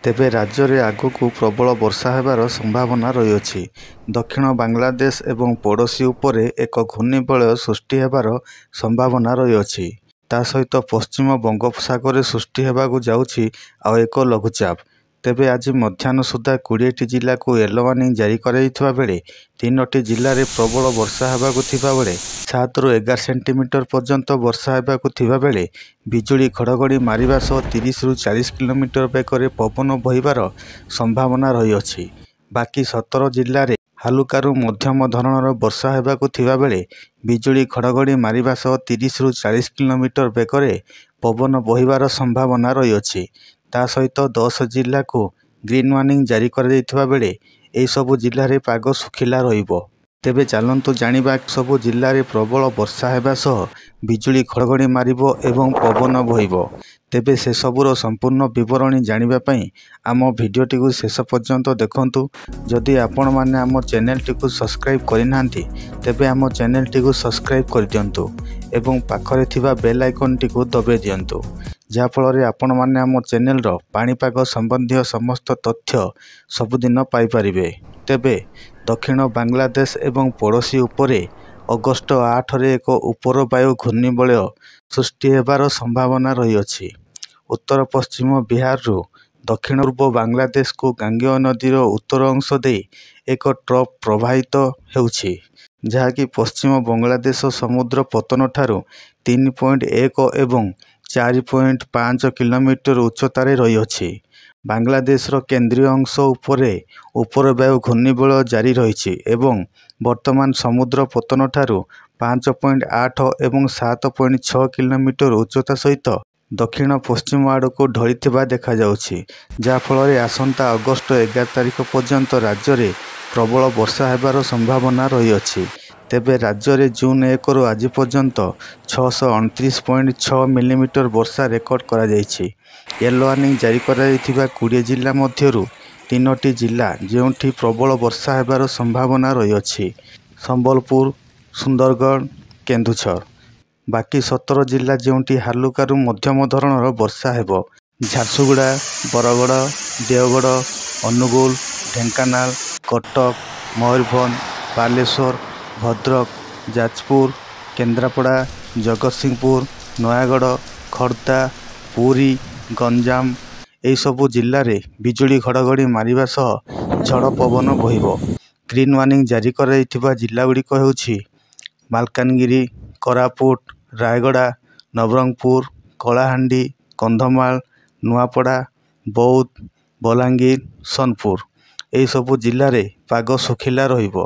ତେବେ ରାଜ୍ୟରେ ଆଗକୁ ପ୍ରବଳ ବର୍ଷା ହେବାର ସମ୍ଭାବନା ରହିଅଛି। ଦକ୍ଷିଣ ବାଂଲାଦେଶ ଏବଂ ପଡ଼ୋଶୀ ଉପରେ ଏକ ଘୂର୍ଣ୍ଣିବଳୟ ସୃଷ୍ଟି ହେବାର ସମ୍ଭାବନା ରହିଅଛି। ତା ସହିତ ପଶ୍ଚିମ ବଙ୍ଗୋପସାଗରରେ ସୃଷ୍ଟି ହେବାକୁ ଯାଉଛି ଆଉ ଏକ ଲଘୁଚାପ। ତେବେ ଆଜି ମଧ୍ୟାହ୍ନ ସୁଦ୍ଧା 20ଟି ଜିଲ୍ଲାକୁ ୟେଲୋ ୱାର୍ଣ୍ଣିଂ ଜାରି କରାଯାଇଥିବା ବେଳେ 3ଟି ଜିଲ୍ଲାରେ ପ୍ରବଳ ବର୍ଷା ହେବାକୁ ଥିବା ବେଳେ 7ରୁ 11 ସେଣ୍ଟିମିଟର ପର୍ଯ୍ୟନ୍ତ ବର୍ଷା ହେବାକୁ ଥିବା ବେଳେ ବିଜୁଳି ଘଡ଼ଘଡ଼ି ମାରିବା ସହ 30ରୁ 40 କିଲୋମିଟର ବେଗରେ ପବନ ବହିବାର ସମ୍ଭାବନା ରହିଅଛି। ବାକି 17 ଜିଲ୍ଲାରେ ହାଲୁକାରୁ ମଧ୍ୟମ ଧରଣର ବର୍ଷା ହେବାକୁ ଥିବା ବେଳେ ବିଜୁଳି ଘଡ଼ଘଡ଼ି ମାରିବା ସହ 30ରୁ 40 କିଲୋମିଟର ବେଗରେ ପବନ ବହିବାର ସମ୍ଭାବନା ରହିଅଛି। ତା ସହିତ 10 ଜିଲ୍ଲାକୁ ଗ୍ରୀନ୍ ୱାର୍ଣ୍ଣିଂ ଜାରି କରାଯାଇଥିବା ବେଳେ ଏହିସବୁ ଜିଲ୍ଲାରେ ପାଗ ଶୁଖିଲା ରହିବ। ତେବେ ଚାଲନ୍ତୁ ଜାଣିବା ସବୁ ଜିଲ୍ଲାରେ ପ୍ରବଳ ବର୍ଷା ହେବା ସହ ବିଜୁଳି ଘଡ଼ଘଡ଼ି ମାରିବ ଏବଂ ପବନ ବହିବ। ତେବେ ସେସବୁର ସମ୍ପୂର୍ଣ୍ଣ ବିବରଣୀ ଜାଣିବା ପାଇଁ ଆମ ଭିଡ଼ିଓଟିକୁ ଶେଷ ପର୍ଯ୍ୟନ୍ତ ଦେଖନ୍ତୁ। ଯଦି ଆପଣମାନେ ଆମ ଚ୍ୟାନେଲଟିକୁ ସବସ୍କ୍ରାଇବ୍ କରିନାହାନ୍ତି ତେବେ ଆମ ଚ୍ୟାନେଲଟିକୁ ସବସ୍କ୍ରାଇବ୍ କରିଦିଅନ୍ତୁ ଏବଂ ପାଖରେ ଥିବା ବେଲ୍ ଆଇକନ୍ଟିକୁ ଦବାଇ ଦିଅନ୍ତୁ, ଯାହାଫଳରେ ଆପଣମାନେ ଆମ ଚ୍ୟାନେଲର ପାଣିପାଗ ସମ୍ବନ୍ଧୀୟ ସମସ୍ତ ତଥ୍ୟ ସବୁଦିନ ପାଇପାରିବେ। ତେବେ ଦକ୍ଷିଣ ବାଂଲାଦେଶ ଏବଂ ପଡ଼ୋଶୀ ଉପରେ ଅଗଷ୍ଟ 8ରେ ଏକ ଉପରବାୟୁ ଘୂର୍ଣ୍ଣିବଳୟ ସୃଷ୍ଟି ହେବାର ସମ୍ଭାବନା ରହିଅଛି। ଉତ୍ତର ପଶ୍ଚିମ ବିହାରରୁ ଦକ୍ଷିଣ ପୂର୍ବ ବାଂଲାଦେଶକୁ ଗାଙ୍ଗେୟ ନଦୀର ଉତ୍ତର ଅଂଶ ଦେଇ ଏକ ଟ୍ରଫ୍ ପ୍ରବାହିତ ହେଉଛି, ଯାହାକି ପଶ୍ଚିମ ବାଂଲାଦେଶ ସମୁଦ୍ର ପତନଠାରୁ 3.1 ଏବଂ 4.5 କିଲୋମିଟର ଉଚ୍ଚତାରେ ରହିଅଛି। ବାଂଲାଦେଶର କେନ୍ଦ୍ରୀୟ ଅଂଶ ଉପରେ ଉପରବାୟୁ ଘୂର୍ଣ୍ଣିବଳୟ ଜାରି ରହିଛି ଏବଂ ବର୍ତ୍ତମାନ ସମୁଦ୍ର ପତନଠାରୁ 5.8 ଏବଂ 7.6 କିଲୋମିଟର ଉଚ୍ଚତା ସହିତ ଦକ୍ଷିଣ ପଶ୍ଚିମ ଆଡ଼କୁ ଢଳିଥିବା ଦେଖାଯାଉଛି, ଯାହାଫଳରେ ଆସନ୍ତା ଅଗଷ୍ଟ 11 ତାରିଖ ପର୍ଯ୍ୟନ୍ତ ରାଜ୍ୟରେ ପ୍ରବଳ ବର୍ଷା ହେବାର ସମ୍ଭାବନା ରହିଅଛି। ତେବେ ରାଜ୍ୟରେ ଜୁନ୍ 1ରୁ ଆଜି ପର୍ଯ୍ୟନ୍ତ 629.6 ମିଲିମିଟର ବର୍ଷା ରେକର୍ଡ କରାଯାଇଛି। ୟେଲୋ ୱାର୍ଣ୍ଣିଂ ଜାରି କରାଯାଇଥିବା 20 ଜିଲ୍ଲା ମଧ୍ୟରୁ 3ଟି ଜିଲ୍ଲା ଯେଉଁଠି ପ୍ରବଳ ବର୍ଷା ହେବାର ସମ୍ଭାବନା ରହିଅଛି: ସମ୍ବଲପୁର, ସୁନ୍ଦରଗଡ଼, କେନ୍ଦୁଝର। ବାକି 17 ଜିଲ୍ଲା ଯେଉଁଠି ହାଲୁକାରୁ ମଧ୍ୟମ ଧରଣର ବର୍ଷା ହେବ: ଝାରସୁଗୁଡ଼ା, ବରଗଡ଼, ଦେଓଗଡ଼, ଅନୁଗୁଳ, ଢେଙ୍କାନାଳ, କଟକ, ମୟୂରଭଞ୍ଜ, ବାଲେଶ୍ୱର, ଭଦ୍ରକ, ଯାଜପୁର, କେନ୍ଦ୍ରାପଡ଼ା, ଜଗତସିଂହପୁର, ନୟାଗଡ଼, ଖୋର୍ଦ୍ଧା, ପୁରୀ, ଗଞ୍ଜାମ। ଏହିସବୁ ଜିଲ୍ଲାରେ ବିଜୁଳି ଘଡ଼ଘଡ଼ି ମାରିବା ସହ ଝଡ଼ ପବନ ବହିବ। ଗ୍ରୀନ୍ ୱାର୍ଣ୍ଣିଂ ଜାରି କରାଯାଇଥିବା ଜିଲ୍ଲାଗୁଡ଼ିକ ହେଉଛି ମାଲକାନଗିରି, କୋରାପୁଟ, ରାୟଗଡ଼ା, ନବରଙ୍ଗପୁର, କଳାହାଣ୍ଡି, କନ୍ଧମାଳ, ନୂଆପଡ଼ା, ବୌଦ୍ଧ, ବଲାଙ୍ଗୀର, ସୋନପୁର। ଏହିସବୁ ଜିଲ୍ଲାରେ ପାଗ ଶୁଖିଲା ରହିବ।